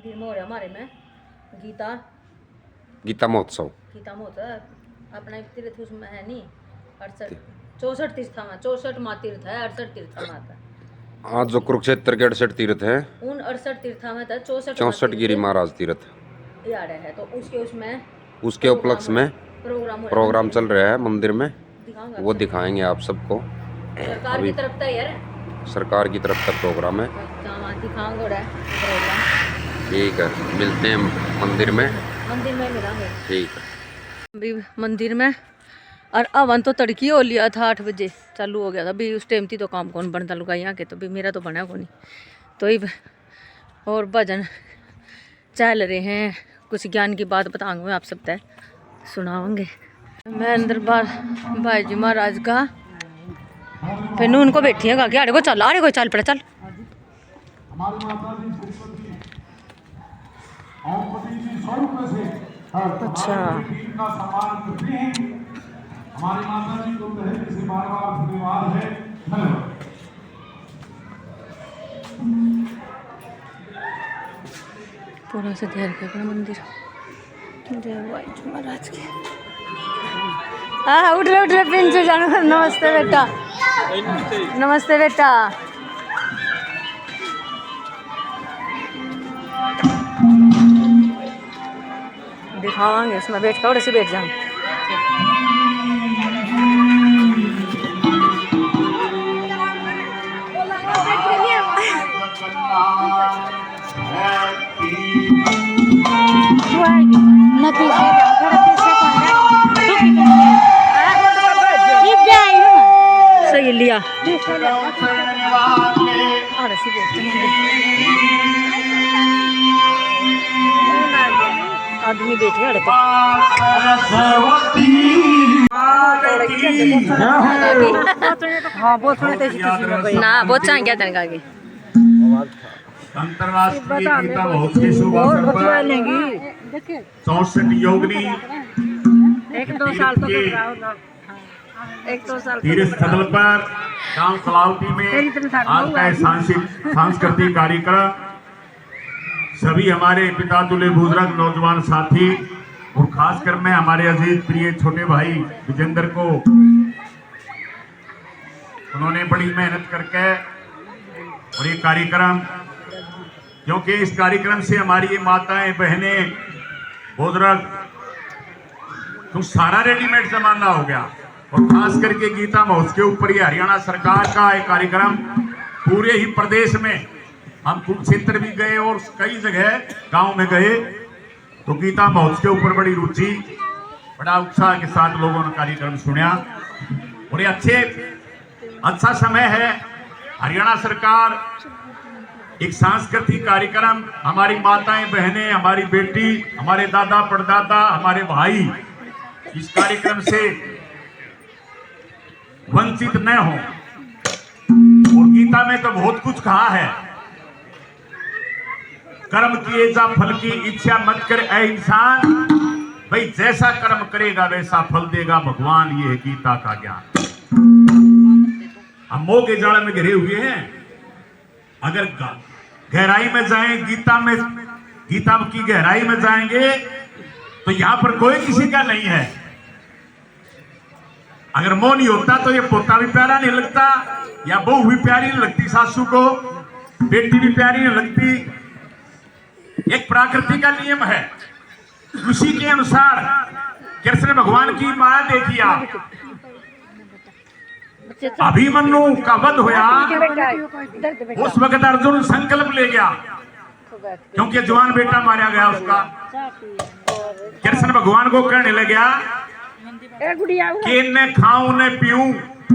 दिन हो रहा हमारे में गीता महोत्सव अपना एक तीर्थ उसमें है नहीं 64 तीर्थ 64 माँ तीर्थ है 68 तीर्थ माता। आज जो कुरुक्षेत्र के 68 तीर्थ है उन 68 तीर्था में था 64 गिरी महाराज तीर्थ याद है। तो उसके उपलक्ष्य में प्रोग्राम चल रहा है मंदिर में, वो दिखाएंगे आप सबको। सरकार की तरफ से यार, सरकार की तरफ का प्रोग्राम है। ठीक है, मिलते हैं मंदिर में मिलेंगे। ठीक है। अभी मंदिर में और अवन तो तड़की हो लिया था 8 बजे चालू हो गया था। अभी उस टाइम थी तो काम कौन बनता लुगाइया के, तो भी मेरा तो बना को नहीं। तो ही और भजन चल रहे हैं, कुछ ज्ञान की बात बताऊंगे आप सब तय सुनाऊंगे। मैं अंदर बार भाई जी महाराज का फिर उनको बैठी है कि आड़े को चल पड़े चल। अच्छा हमारी माता जी को पहले से बार-बार धन्यवाद है। पूरा से घेर के अपना मंदिर जय भाई महाराज के। हाँ उठ रहे पिन से जानो। नमस्ते बेटा, नमस्ते बेटा। दिखावांगे इसमें बैठ कर ऐसे बैठ जाऊँ। सही लिया आदमी बैठे ना बहुत चाह क्या तनका की अंतरराष्ट्रीय गीता महोत्सव के शुभ अवसर पर 64 योगिनी 1-2 साल तो तीर्थ स्थल पर गांव कलावती में आज का सांस्कृतिक कार्यक्रम सभी हमारे पिता तुल्य बुजुर्ग नौजवान साथी और खासकर मैं हमारे अजीज प्रिय छोटे भाई विजेंद्र को, उन्होंने बड़ी मेहनत करके और ये कार्यक्रम, क्योंकि इस कार्यक्रम से हमारी ये माताएं बहनें बुजुर्ग तो सारा रेडीमेड जमाना हो गया। और खास करके गीता महोत्सव के ऊपर ये हरियाणा सरकार का एक कार्यक्रम पूरे ही प्रदेश में, हम कुरुक्षेत्र भी गए और कई जगह गांव में गए तो गीता महोत्सव के ऊपर बड़ी रुचि बड़ा उत्साह के साथ लोगों ने कार्यक्रम सुना। और ये अच्छा समय है। हरियाणा सरकार एक सांस्कृतिक कार्यक्रम, हमारी माताएं बहनें, हमारी बेटी, हमारे दादा परदादा, हमारे भाई इस कार्यक्रम से वंचित न हो। और गीता में तो बहुत कुछ कहा है, कर्म किए जा फल की इच्छा मत कर ऐ इंसान, भाई जैसा कर्म करेगा वैसा फल देगा भगवान। ये है गीता का ज्ञान। हम मोह के जाल में घिरे हुए हैं। अगर गहराई में जाएं, गीता की गहराई में जाएंगे तो यहां पर कोई किसी का नहीं है। अगर मोह नहीं होता तो ये पोता भी प्यारा नहीं लगता, या बहू भी प्यारी नहीं लगती सासू को, बेटी भी प्यारी नहीं लगती। एक प्रकृति का नियम है, उसी के अनुसार कृष्ण भगवान की माया देखिए आप, अभिमन्यु का वध होया, उस वक्त अर्जुन संकल्प ले गया क्योंकि जवान बेटा मारा गया उसका। कृष्ण भगवान को कहने लगा कि न खाऊं न पीऊं,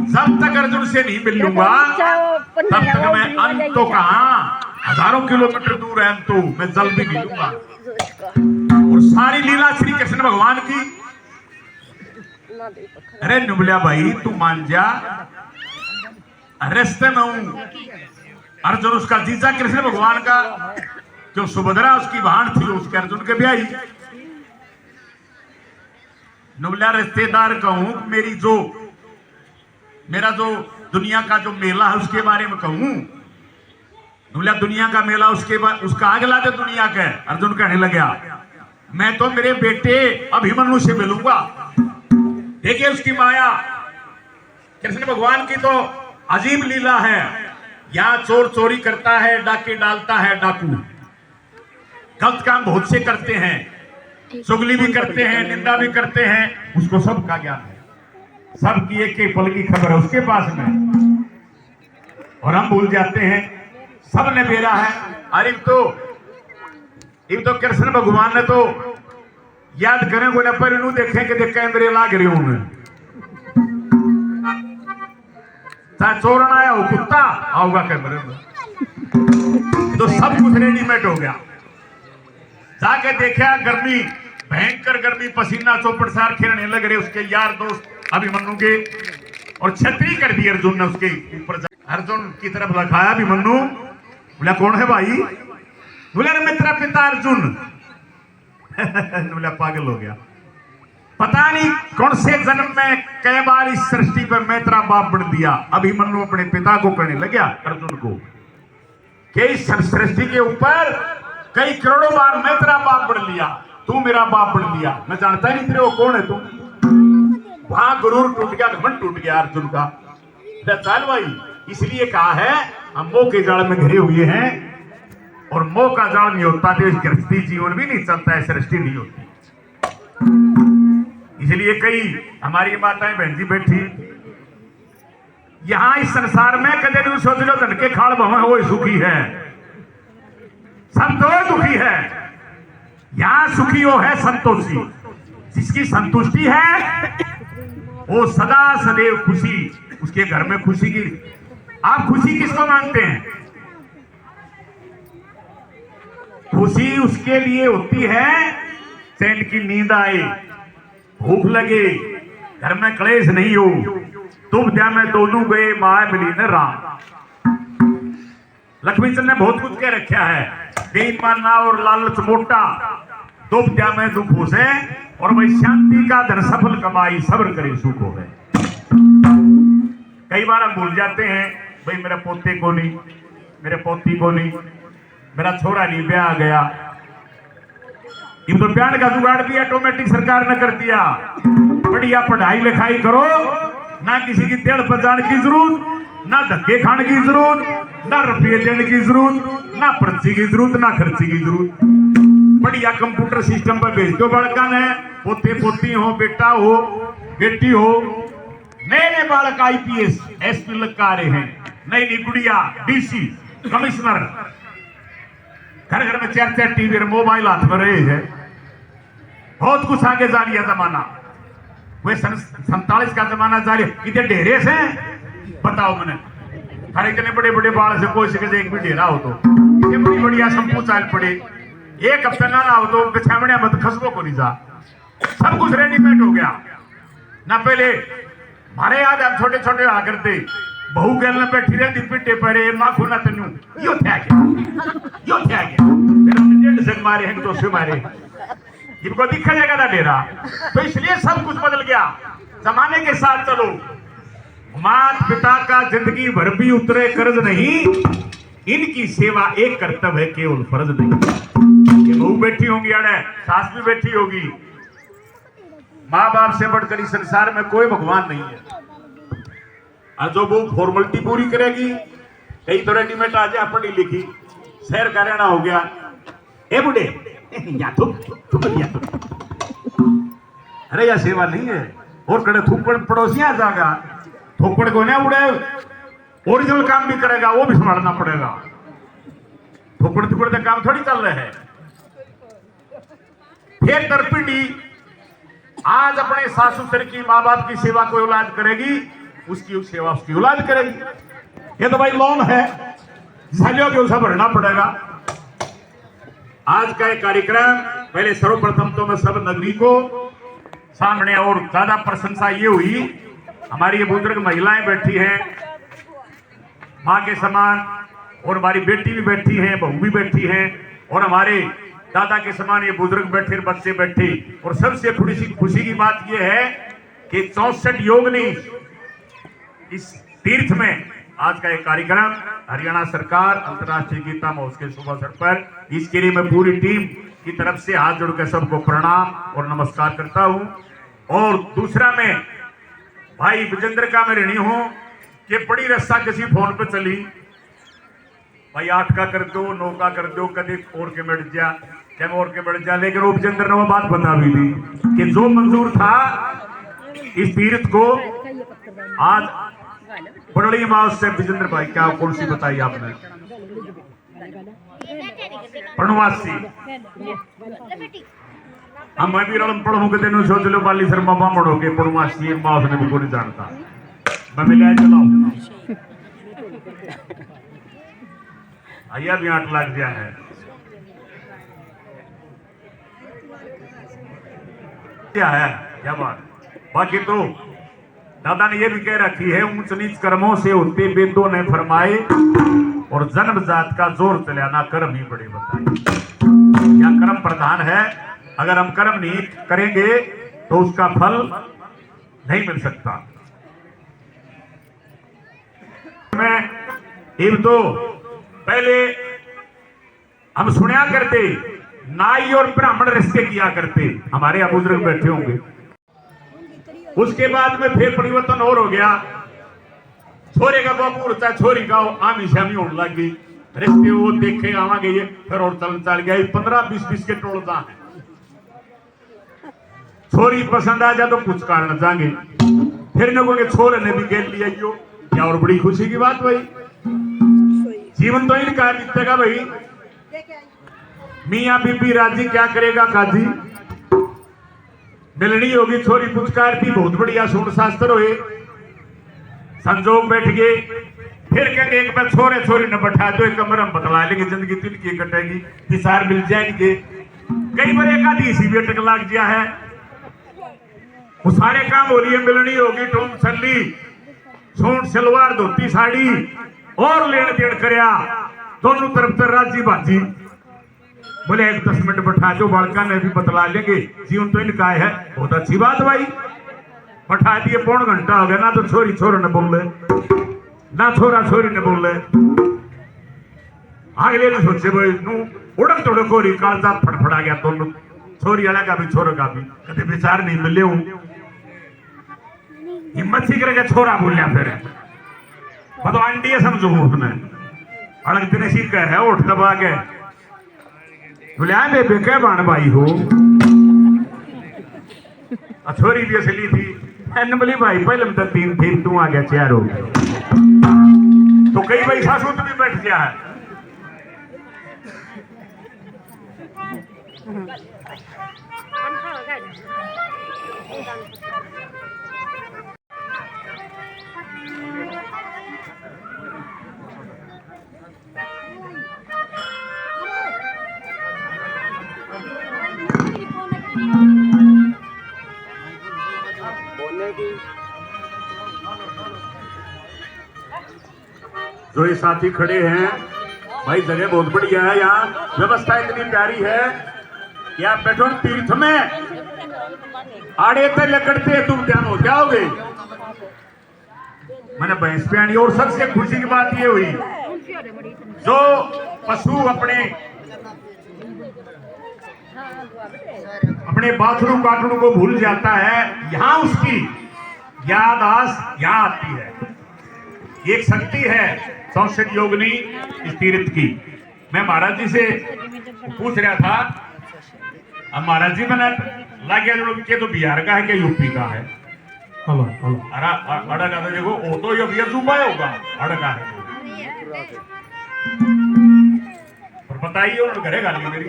जब तक अर्जुन से नहीं मिल लूंगा तब तक मैं अंत तो कहां, हजारों किलोमीटर दूर है तो मैं जल भी नहीं लूंगा। और सारी लीला श्री कृष्ण भगवान की। अरे नुबलिया भाई तू मान जा, रास्ते में हूं। अर्जुन उसका जीजा कृष्ण भगवान का, जो सुभद्रा उसकी बहन थी, उसके अर्जुन के ब्याही। नुबलिया रिश्तेदार कहूं, मेरा जो दुनिया का जो मेला है उसके बारे में कहूं बोला दुनिया का मेला उसके बाद उसका आगे लाते दुनिया के। अर्जुन कहने लगा मैं तो मेरे बेटे अभिमन्यु से मिलूंगा। देखिए उसकी माया, कृष्ण भगवान की तो अजीब लीला है। यहाँ चोर चोरी करता है, डाके डालता है, डाकू गलत काम बहुत से करते हैं, चुगली भी करते हैं, निंदा भी करते हैं, उसको सब का ज्ञान है, सबकी एक एक पल की खबर है उसके पास में। और हम भूल जाते हैं सब ने बेरा है। अरे तो कृष्ण भगवान ने तो याद करें को न पर इनू देखें कि देख मेरे लाग रही हूं मैं चोरन आया हो कुत्ता आऊंगा कैमरे में। तो सब कुछ रेडीमेड हो गया। जाके देखा गर्मी, भयंकर गर्मी, पसीना चौपट सार खेलने लग रहे उसके यार दोस्त अभिमन्यु के, और छतरी कर दी अर्जुन ने उसके ऊपर। अर्जुन की तरफ लखाया अभिमन्यु, बोला कौन है भाई? बोला मैं तेरा पिता अर्जुन। बोला पागल हो गया, पता नहीं कौन से जन्म में कई बार इस सृष्टि पर मैं तेरा बाप बन दिया। अभिमन्यु अपने पिता को कहने लगा अर्जुन को कि इस सृष्टि के ऊपर कई करोड़ों बार मैं तेरा बाप बन लिया, तू मेरा बाप बन लिया, मैं जानता ही नहीं तेरे वो कौन है तू। वहां गुरूर टूट गया, घमंड टूट गया अर्जुन का। चल भाई, इसलिए कहा है हम मोह के जाल में घिरे हुए हैं, और मोह का जाल नहीं होता तो गृहस्थी जीवन भी नहीं चलता है, सृष्टि नहीं होती। इसलिए कई हमारी माताएं बहन जी बैठी यहां इस संसार में, कदे नहीं सोच लो धन के खाल भवन वो सुखी है, सब तो दुखी है। यहां सुखी वो है संतोषी, जिसकी संतुष्टि है वो सदा सदैव खुशी, उसके घर में खुशी की। आप खुशी किसको मांगते हैं? खुशी उसके लिए होती है चैन की नींद आए, भूख लगे, घर में क्लेश नहीं हो, तुम जा में दोनों गए माए मिली न राम। लक्ष्मीचंद ने बहुत कुछ कह रखा है, बेईमाना और लालच मोटा, दुख जा में दुख हो से, और वही शांति का धन सफल कमाई, सब्र करे सुख हो गए। कई बार हम भूल जाते हैं भाई मेरे पोते को नहीं, मेरे पोती को नहीं, मेरा छोरा नहीं ब्याह आ गया। ये तो प्यार का जुगाड़ भी ऑटोमेटिक सरकार ने कर दिया। बढ़िया पढ़ाई लिखाई करो, ना किसी की तेड़ पजाने की जरूरत, ना धक्के खाने की जरूरत, ना रुपये देने की जरूरत, ना पर्ची की जरूरत, ना खर्ची की जरूरत। बढ़िया कंप्यूटर सिस्टम पर भेज दो बड़का ने, पोते पोती हो, बेटा हो, बेटी हो। नए नए बालक IPS SP लगा रहे हैं, नई नई गुड़िया DC कमिश्नर, घर घर में 4-4 टीवी और मोबाइल हाथ में रहे हैं। बहुत कुछ आगे जा रहा जमाना, वे 47 का जमाना जा रहा। इतने डेरे से बताओ मैंने, हर इतने बड़े बड़े बाल से कोई से एक भी डेरा हो तो इतने बड़ी बढ़िया संपू चाल पड़े, एक हफ्ते ना हो तो बिछावड़िया मत खसबो को नहीं जा, सब कुछ रेडीमेड हो गया ना। पहले हमारे याद हम छोटे छोटे आ करते, बहू गल में बैठी रहती पिटे परे माँ खुना तनु यो थे गया, यो थे गया, मेरे 1.5 से मारे हैं, 2 से मारे, जिनको दिखा जाएगा ना डेरा। तो इसलिए सब कुछ बदल गया, जमाने के साथ चलो। माता पिता का जिंदगी भर भी उतरे कर्ज नहीं, इनकी सेवा एक कर्तव्य है केवल फर्ज नहीं। बहू बैठी होंगी अड़े, सास भी बैठी होगी, माँ बाप से बढ़कर इस संसार में कोई भगवान नहीं है। और जो वो फॉर्मेलिटी पूरी करेगी, कई तो रेडीमेड आ जाए पढ़ी लिखी, शहर का रहना हो गया, ए बुढ़े या अरे यह सेवा नहीं है। और कड़े थूकड़ पड़ोसियां जागा, थोपड़ को नहीं उड़े, ओरिजिनल काम भी करेगा, वो भी संभालना पड़ेगा। थोपड़ थुपड़ का काम थोड़ी चल रहा है। फिर तरपीडी आज अपने सास ससुर की, माँ बाप की सेवा कोई औलाद करेगी, उसकी सेवा उसकी औलाद करेगी। ये तो भाई लोन है, के उसे भरना पड़ेगा। आज का ये कार्यक्रम पहले सर्वप्रथम तो मैं सब नगरी को सामने, और ज्यादा प्रशंसा ये हुई, हमारी ये बुजुर्ग महिलाएं बैठी हैं माँ के समान, और हमारी बेटी भी बैठी है, बहू भी बैठी है, और हमारे दादा के समान ये बुजुर्ग बैठे, बच्चे बैठे। और सबसे खुशी की बात यह है कि 64 योगिनी इस तीर्थ में आज का एक कार्यक्रम हरियाणा सरकार अंतर्राष्ट्रीय गीता महोत्सव के शुभ अवसर पर, इसके लिए मैं पूरी टीम की तरफ से हाथ जोड़कर सबको प्रणाम और नमस्कार करता हूं। और दूसरा मैं भाई विजेंद्र का मैं ऋणी हूं कि बड़ी रस्सा किसी फोन पे चली, भाई 8 का कर दो, 9 का कर दो, कभी और के बैठ जा, क्या और के बैठ जा। लेकिन वो विजेंद्र ने वो बात बता भी दी कि जो मंजूर था इस तीर्थ को, आज बड़ी माओ से विजेंद्र भाई क्या कौन सी बताई आपने, प्रणवासी हम मैं भी रलम पढ़ू के तेन सोच लो बाली सर मामा मड़ो के प्रणवासी माओ ने भी को नहीं जानता, मैं मिला चलाऊ आइया भी 8 लाख दिया है। क्या है, क्या बात। बाकी तो दादा ने ये भी कह रखी है, ऊंच नीच कर्मों से होते वेदों ने फरमाए, और जन्म जात का जोर चला ना कर्म ही बड़े बताए। क्या कर्म प्रधान है, अगर हम कर्म नहीं करेंगे तो उसका फल नहीं मिल सकता। मैं एक तो पहले हम सुना करते, नाई और ब्राह्मण रिश्ते किया करते, हमारे यहाँ बुजुर्ग बैठे होंगे। उसके बाद में फिर परिवर्तन और हो गया, छोरे का बाबू होता छोरी का आमी शामी होने लग गई, रिश्ते वो देखे आवागे ये फिर और चल गया। 15-20 के टोलता है, छोरी पसंद आ जा तो कुछ कारण जाएंगे, फिर न कोई छोरे ने भी गेल लिया यो, क्या और बड़ी खुशी की बात भाई। जीवन तो इनका बीतेगा भाई, मियाँ बीबी राजी क्या करेगा काजी, मिलनी होगी छोरी पुचकार थी, बहुत बढ़िया सूर्ण शास्त्र हुए, संजोग बैठ गए, फिर कहेंगे एक बार छोरे छोरी न बैठा दो, एक कमरे में बतला लेंगे, जिंदगी तिनकी कटेगी, पिसार मिल जाएंगे। कई बार एक आधी इसी भी अटक लाग गया है, वो सारे काम हो रही है, मिलनी होगी टोम छल्ली सूट सलवार धोती साड़ी और लेन देन करया, दोनों तरफ से राजी बाजी, बोले एक 10 मिनट बैठा दो, बालका ने भी बतला लेंगे, जीवन तो इनका है। बहुत अच्छी बात भाई, बैठा दिए, 1.5 घंटा हो गया, ना तो छोरी छोरा ने बोले ना छोरा छोरी ने बोले, अगले ने सोचे भाई उड़क तोड़क हो रही, कालजा फड़फड़ा गया, दोनों छोरी वाला का भी छोरा का भी, कभी विचार नहीं मिले हूं, हिम्मत सी करके छोरा बोलिया, फिर मतलब आंटी समझो उसने अलग दिन सी कह है, उठ दबा के बोले बेबे क्या बाण भाई हो, छोरी भी असली थी, बोली भाई पहले तो 3 थी, तू आ गया 4 हो गए, तो कई भाई सासू भी बैठ गया है। जो ये साथी खड़े हैं भाई, जगह बहुत बढ़िया है, यहाँ व्यवस्था इतनी प्यारी है कि आप बैठो तीर्थ में, आड़े पे लकड़ते तुम ध्यान हो जाओगे। मैंने भैंस पे आनी, और सबसे खुशी की बात ये हुई, जो पशु अपने बाथरूम काटरू को भूल जाता है, यहाँ उसकी यादाश्त यहाँ आती है। एक शक्ति है 64 योगिनी इस तीर्थ की। मैं महाराज जी से पूछ रहा था, अब महाराज जी मैंने लागे के तो बिहार का है क्या यूपी का है, अड़ा का तो देखो वो तो ये दुबई होगा, अड़ा का है, और बताइए उन्होंने घरे गाली मेरी,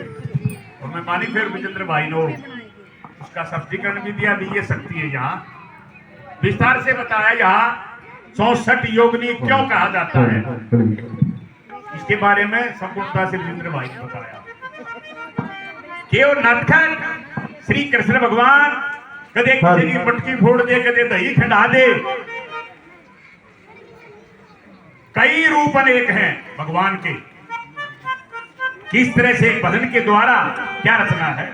और मैं मानी फिर विजेंद्र भाई ने उसका सब्जीकरण भी दिया, भी ये शक्ति है यहाँ विस्तार से बताया। यहाँ 64 योगिनी क्यों कहा जाता है, इसके बारे में संपूर्णता से विजेंद्र भाई ने बताया। केवल नटखट श्री कृष्ण भगवान कदे किसी की मटकी फोड़ दे, कदे दही खंडा दे, कई रूप अनेक हैं भगवान के, किस तरह से भजन के द्वारा क्या रचना है।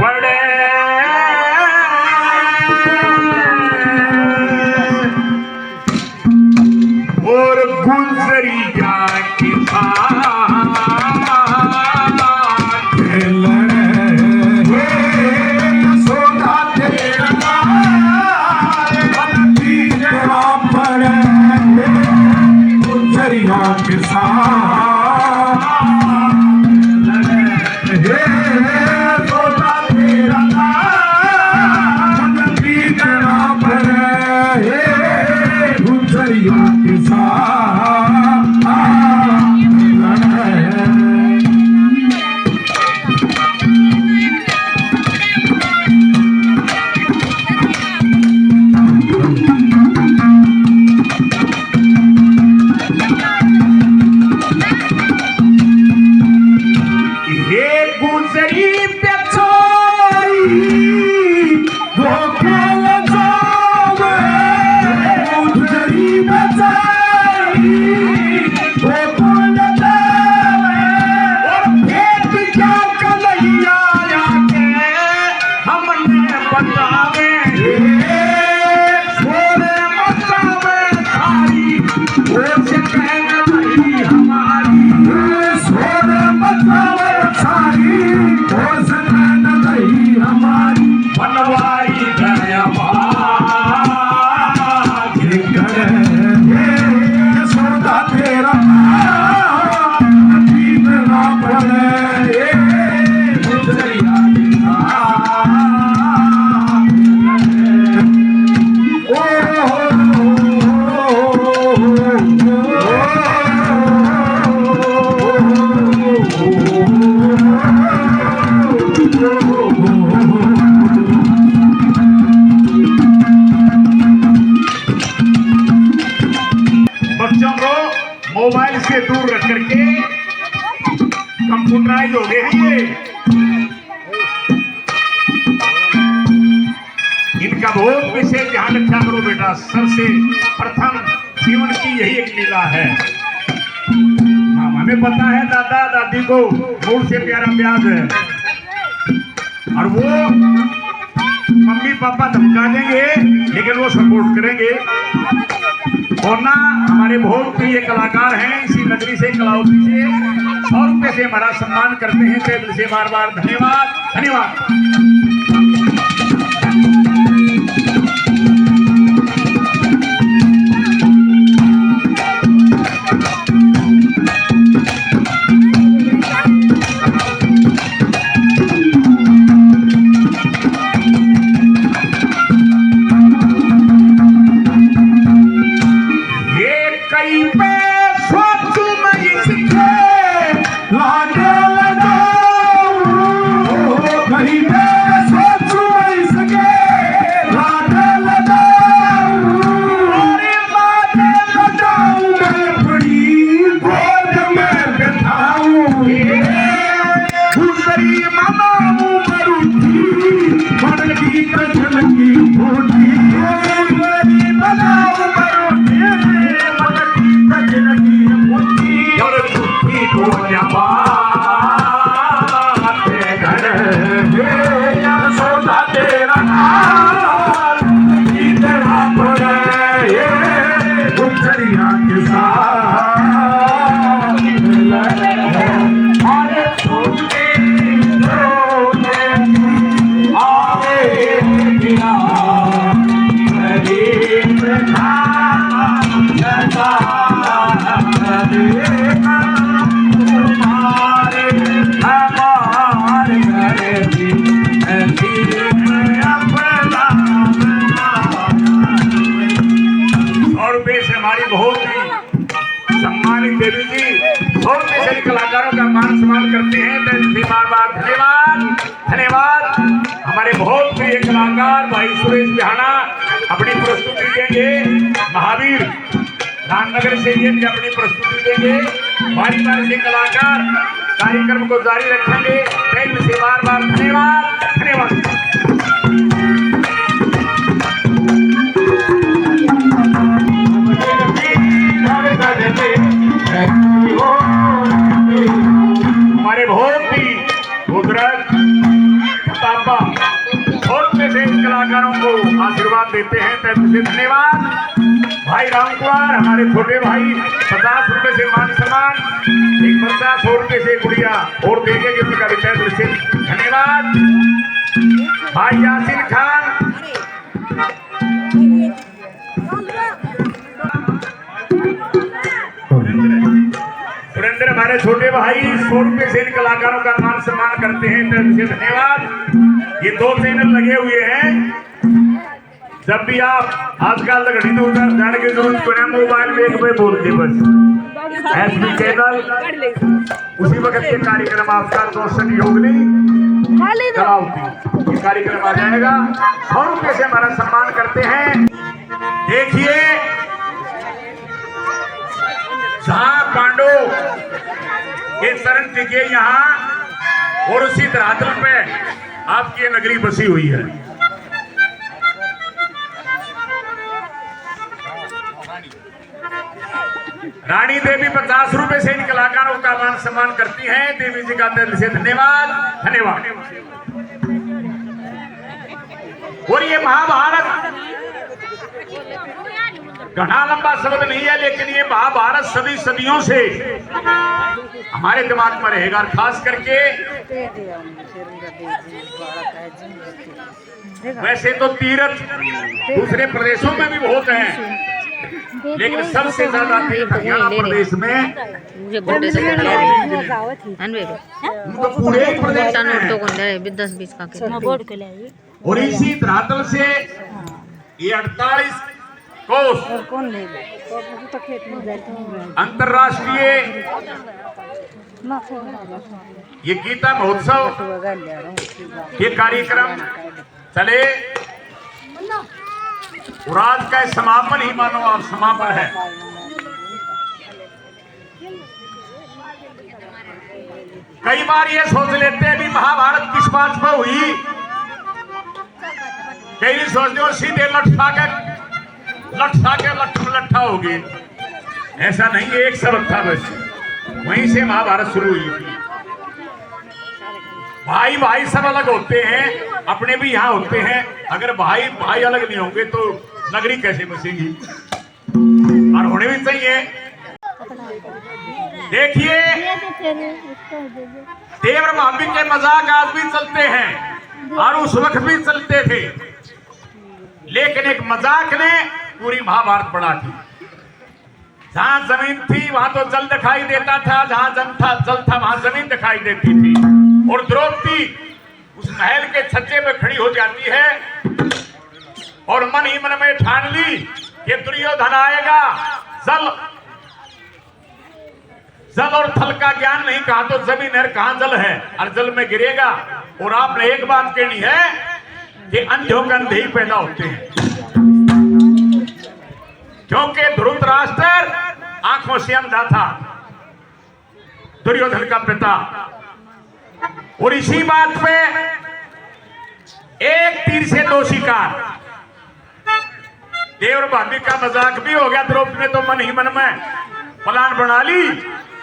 पड़े और गुजरी जाके सोना तेरा गुजरिया के मोबाइल से दूर रख करके कंप्यूटराइज हो गए हैं ये। इनका बहुत विशेष ध्यान रखा करो बेटा। सबसे प्रथम जीवन की यही एक लीला है। हमें पता है दादा दादी को मूल से प्यारा प्याज है और वो मम्मी पापा धमका देंगे लेकिन वो सपोर्ट करेंगे। और ना हमारे बहुत प्रिय कलाकार हैं इसी नगरी से कलावती से 100 रुपए से हमारा सम्मान करते हैं। दिल से बार बार धन्यवाद धन्यवाद। कलाकारों का मान सम्मान करते हैं। बार बार धन्यवाद धन्यवाद। हमारे बहुत प्रिय कलाकार भाई सुरेश बिहाना अपनी प्रस्तुति देंगे। महावीर रामनगर से ये भी अपनी प्रस्तुति देंगे। बारी बारी से कलाकार कार्यक्रम को जारी रखेंगे। दिल से बार बार धन्यवाद धन्यवाद। Oh बहुत ही खूबसूरत किताबा 100 रुपए से इन कलाकारों को आशीर्वाद देते हैं। तहे दिल से धन्यवाद। भाई राम कुमार हमारे छोटे भाई 50 रुपए से मान सम्मान, एक बच्चा 100 रुपए से गुड़िया और देंगे गिफ्ट का विषय दिल से धन्यवाद। भाई यासीन खान सुरेंद्र हमारे छोटे भाई 100 रुपए से इन कलाकारों का मान सम्मान करते हैं। दिल से धन्यवाद। ये 2 चैनल लगे हुए हैं। जब भी आप आजकल घड़ी तो उधर जाने की जरूरत को ना, मोबाइल में एक पे बोलते बस एसबी चैनल उसी वक्त के कार्यक्रम आपका दोस्तन योगनी कराओगी। ये कार्यक्रम आ जाएगा। 100 रुपए से हमारा सम्मान करते हैं। देखिए जहां पांडव के शरण टिके यहाँ और उसी धरातल पे आपकी नगरी बसी हुई है। रानी देवी 50 रुपए से इन कलाकारों का मान सम्मान करती हैं। देवी जी का दिल से धन्यवाद धन्यवाद। और ये महाभारत घना लंबा शब्द नहीं है, लेकिन ये महाभारत सदी सदियों से हमारे दिमाग में रहेगा। और खास करके वैसे तो तीर्थ दूसरे प्रदेशों में भी बहुत हैं, लेकिन सबसे ज्यादा तीर्थ हरियाणा प्रदेश में पूरे प्रदेश में। और इसी धरातल से ये 48 कोस अंतरराष्ट्रीय ये गीता महोत्सव ये कार्यक्रम चले और आज का समापन ही मानो आप समापन है। कई बार ये सोच लेते हैं भी महाभारत किस बात पर हुई, कई सोचते हो सीधे लट्ठा हो गए। ऐसा नहीं है, एक सबक था बस, वहीं से महाभारत शुरू हुई थी। भाई भाई सब अलग होते हैं, अपने भी यहाँ होते हैं। अगर भाई भाई अलग नहीं होंगे तो नगरी कैसे बसेगी, और होने भी चाहिए। देखिए देवर भाभी के मजाक आज भी चलते हैं और उस वक्त भी चलते थे, लेकिन एक मजाक ने पूरी महाभारत बढ़ा दी। जहां जमीन थी वहां तो जल दिखाई देता था, जहां जल था वहां जमीन दिखाई देती थी। और द्रौपदी उस महल के छज्जे में खड़ी हो जाती है और मन ही मन में ठान ली कि दुर्योधन आएगा। जल और थल का ज्ञान नहीं, कहा तो जमीन है कहां जल है, और जल में गिरेगा। और आपने एक बात कहनी है कि अंधों के अंधे ही पैदा होते हैं, क्योंकि धृतराष्ट्र आंखों से अंधा था, दुर्योधन का पिता। और इसी बात पे एक तीर से 2 शिकार। देवर भाभी का मजाक भी हो गया, द्रौपदी ने तो मन ही मन में प्लान बना ली।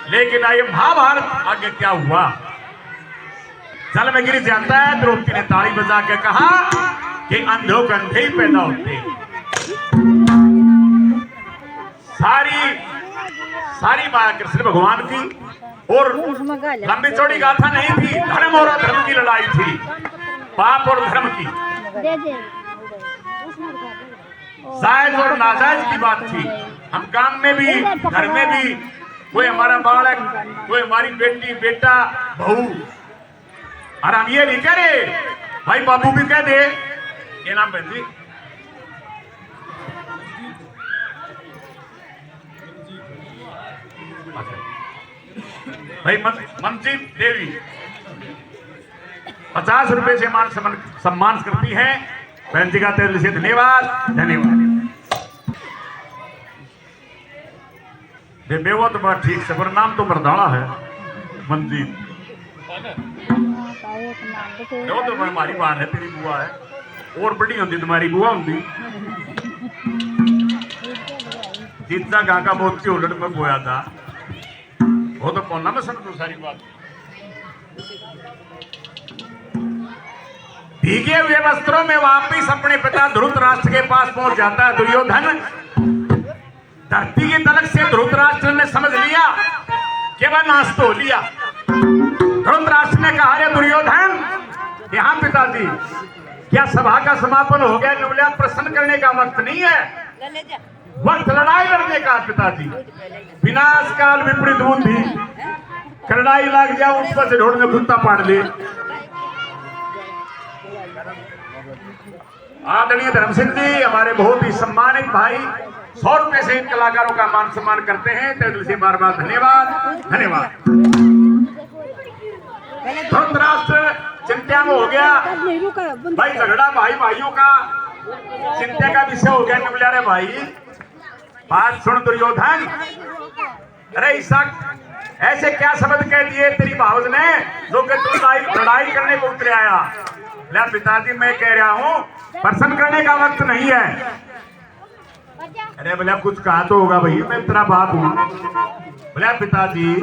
लेकिन आइए महाभारत आगे क्या हुआ, जल में गिर जाता है। द्रौपदी ने ताली बजा के कहा कि अंधों के अंधे ही पैदा होते। सारी माया कृष्ण भगवान की और लंबी चौड़ी गाथा नहीं थी, धर्म और अधर्म की लड़ाई थी, पाप और धर्म की, जायज और नाजायज की बात थी। हम काम में भी घर में भी, कोई हमारा बालक, कोई हमारी बेटी बेटा बहू, और हम ये नहीं कह रहे भाई बाबू भी कह दे ये नाम बहन जी भाई मनजीत देवी 50 रुपए से मान सम्मान करती हैं। बहन जी का दिल से धन्यवाद धन्यवाद। बेवा तो बात ठीक से, पर नाम तो मरदाना है मनजीत। तो हमारी बात है, तेरी बुआ है, और बड़ी होती तुम्हारी बुआ होती। जितना गाका मोती होलड़ में बोया था वो तो कौन ना मैं समझू सारी बात। भीगे हुए वस्त्रों में वापिस अपने पिता धृतराष्ट्र के पास पहुंच जाता है दुर्योधन। धरती की तलक से धृतराष्ट्र ने समझ लिया कि वह नाश तो लिया। धृतराष्ट्र ने कहा, अरे दुर्योधन, यहाँ पिताजी, क्या सभा का समापन हो गया? नवलियात प्रसन्न करने का वक्त नहीं है, वक्त लड़ाई लड़ने का। पिताजी, विनाश काल विपरीत बुद्धि, लड़ाई लग जाओ ऊपर से ढोड़ में कुत्ता पाड़ ले। आदरणीय धर्म सिंह जी, हमारे बहुत ही सम्मानित भाई, 100 रुपए से इन कलाकारों का मान सम्मान करते हैं। तहे दिल से बार बार धन्यवाद, धन्यवाद। धृतराष्ट्र चिंता में हो गया भाई, झगड़ा भाई भाइयों का चिंता का विषय हो गया। निबल्यारे भाई, बात सुन दुर्योधन। अरे ईसाक, ऐसे क्या शब्द कह दिए तेरी भावज ने जो कि तू लड़ाई करने को उतरे आया? ले पिताजी, मैं कह रहा हूँ प्रसन्न करने का वक्त नहीं है। अरे बोला, कुछ कहा तो होगा भाई, मैं तेरा बाप हूँ। बोला पिताजी,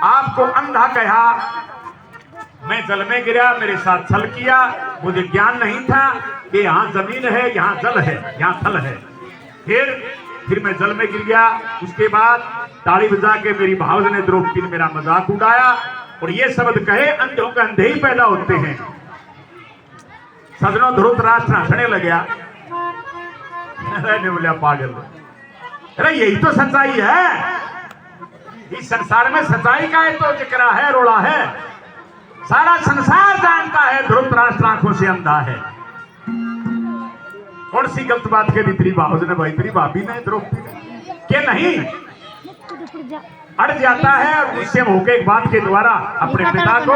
आपको अंधा कहा, मैं जल में गिरा, मेरे साथ छल किया, मुझे ज्ञान नहीं था कि यहाँ जमीन है, यहाँ जल है, यहाँ थल है। फिर मैं जल में गिर गया। उसके बाद ताली बजा के मेरी भावज ने, द्रौपदी ने मेरा मजाक उड़ाया और ये शब्द कहे, अंधों के अंधे ही पैदा होते हैं। सजनों, धृतराष्ट्र हंसने लगा। अरे बोला, पागल, अरे यही तो सच्चाई है। इस संसार में सच्चाई का है तो जिक्र है, रोड़ा है। सारा संसार जानता है धृतराष्ट्र आंखों से अंधा है। कौन सी गलत बात कह दी तेरी भावज ने भाई, तेरी भाभी ने, द्रौपदी ने? के नहीं अड़ जाता है और गुस्से में होकर एक बात के द्वारा अपने पिता को,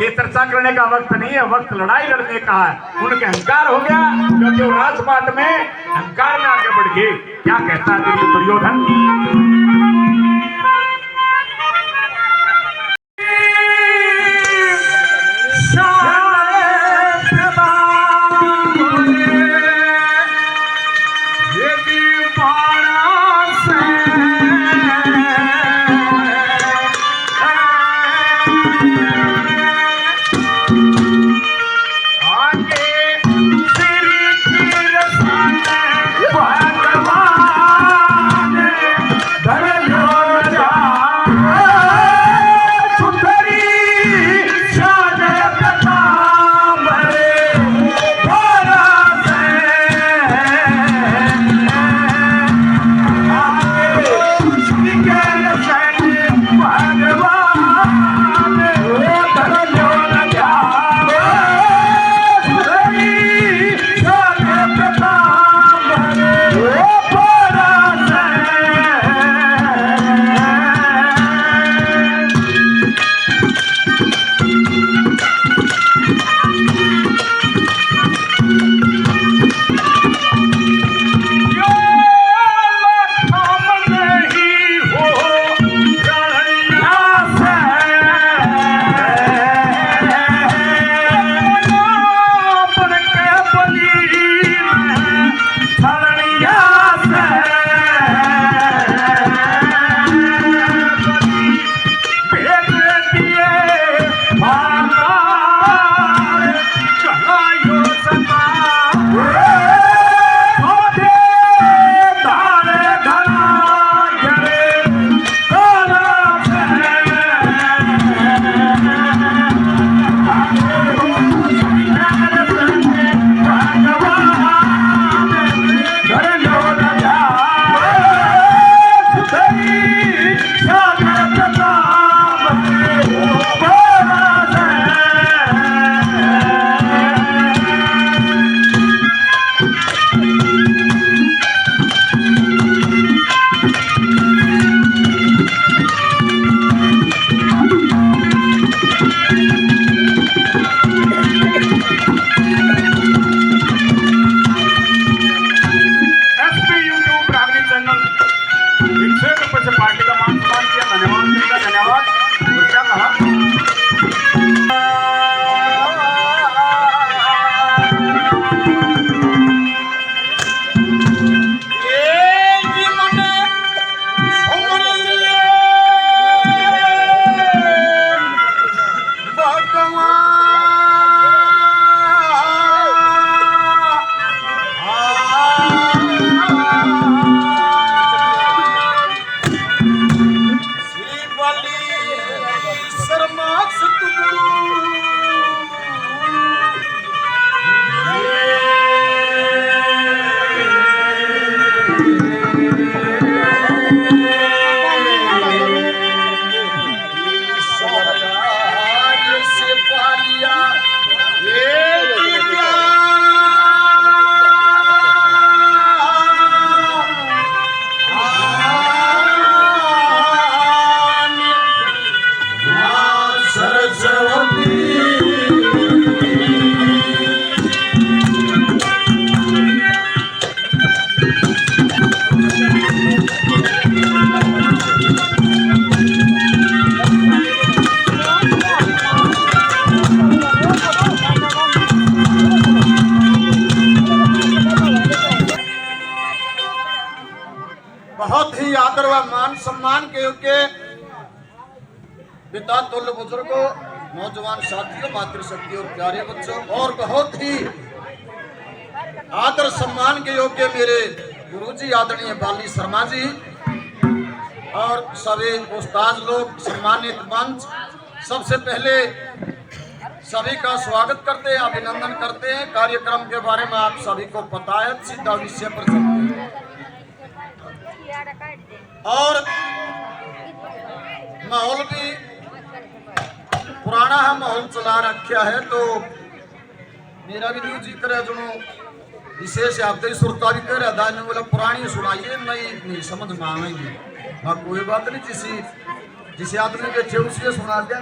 ये चर्चा करने का वक्त नहीं है, वक्त लड़ाई लड़ने का है। उनके अहंकार हो गया, क्योंकि वो राजपाट में अहंकार में आगे बढ़ गए। क्या कहता है दुर्योधन? धर्म के योग्य पिता तुल्य बुजुर्गों, नौजवान साथियों, मातृशक्ति और प्यारे बच्चों, और बहुत ही आदर सम्मान के योग्य मेरे गुरुजी आदरणीय बाली शर्मा जी और सभी उस्ताद लोग, सम्मानित मंच, सबसे पहले सभी का स्वागत करते हैं, अभिनंदन करते हैं। कार्यक्रम के बारे में आप सभी को पता है, सीधा विषय पर चलते हैं। और माहौल भी पुराना है, माहौल चला रखा है, तो मेरा भी न्यू जी करे जो विशेष आपते सुरता भी कह रहा था, बोला पुरानी सुनाइए, नहीं समझ में आएगी। हाँ कोई बात नहीं, जिसे आदमी बैठे उसे सुना दें।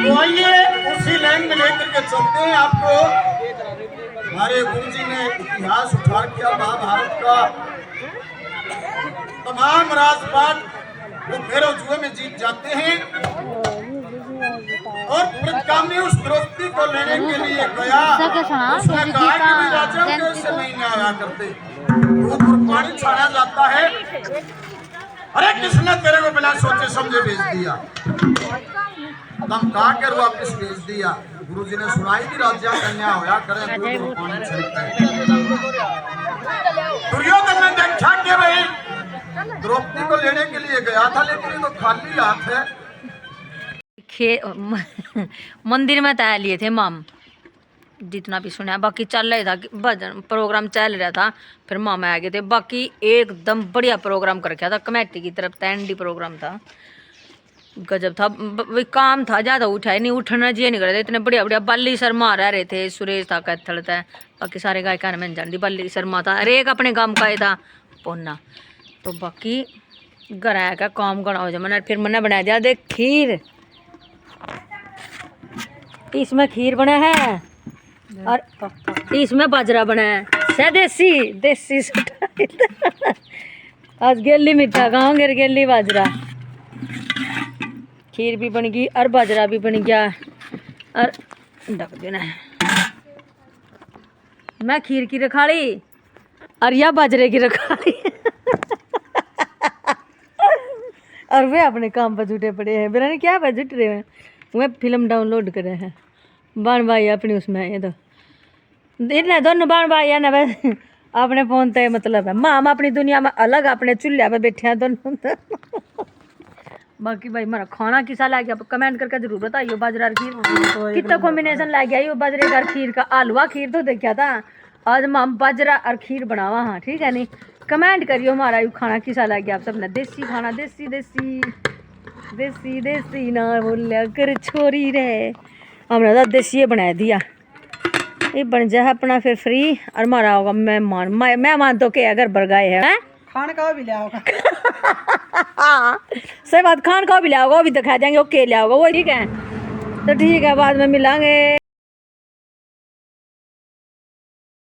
तो आइए उसी लाइन में लेकर के चलते हैं आपको। हमारे गुरु जी ने इतिहास उठा किया महाभारत का, तमाम राजपाट वो भैरव जुए में जीत जाते हैं और प्रतिकामी उस द्रौपदी को लेने के लिए गया। उसने कहा कि भी राजा कैसे नहीं आया करते, दूध और पानी छाड़ा जाता है। अरे किसने तेरे को बिना सोचे समझे भेज दिया, दम कहा कर वापिस भेज दिया। गुरु जी ने सुनाई कि राजा कन्या होया करे, दूध और पानी छिड़कता है। दुर्योधन ने देखा कि भाई द्रौपदी को लेने के लिए गया था, लेकिन ये तो खाली हाथ है। मंदिर में तय लिए थे माम, जितना भी सुना, बाकी चल रहा था भजन प्रोग्राम चल रहा था, फिर मामा आ गए थे। बाकी एकदम बढ़िया प्रोग्राम कर रखा था कमेटी की तरफ, एंडी प्रोग्राम था, गजब था। काम था, ज़्यादा उठा नहीं, उठना चाहिए नहीं कर रहे थे, इतने बढ़िया बढ़िया। बाली शर्मा रह रहे थे, सुरेश था, कैथल था, बाकी सारे गायक में जानती। बाली शर्मा था, अरे एक अपने गाँव का ही था पोना। तो बाकी घर आया का काम करना हो जाए मैंने, फिर मैंने बनाया दिया देख खीर, इसमें खीर बना है और इसमें बाजरा बना है, देसी देसी आज गेली मीठा खाओगे, गेली बाजरा। खीर भी बन गई और बाजरा भी बन गया और ढक देना है। मैं खीर की रखाड़ी और या बाजरे की रखाड़ी और वे अपने काम पर जुटे पड़े हैं। बिना क्या पर जुट रहे हैं, वे फिल्म डाउनलोड करे हैं। बाण भाई अपनी उसमें ये तो दोनों बाण भाई है ना, बस अपने फोन ते मतलब है। माँ हम अपनी दुनिया में अलग, अपने चूल्हे पे बैठे हैं दोनों। बाकी भाई हमारा खाना किसा लग गया कमेंट करके जरूर बताइए। बाजरा खीर कितना कॉम्बिनेशन लग गया, ये बाजरे का खीर का। हलवा खीर तो देखा था, आज हम बाजरा और खीर बनावा। हाँ ठीक है, नहीं कमेंट करियो हमारा यू खाना किसा लग गया आप सबने। देसी खाना, देसी देसी देसी देसी ना बोलिया कर छोरी रे, हमने तो देसी बना दिया। ये बन जाए अपना फिर फ्री और हमारा होगा मेहमान तो क्या घर भर गए हैं, खान का भी लिया होगा। सही बात, खान का भी लिया होगा, वो भी दिखा देंगे वो क्या लिया होगा वो। ठीक है तो ठीक है, बाद में मिलांगे।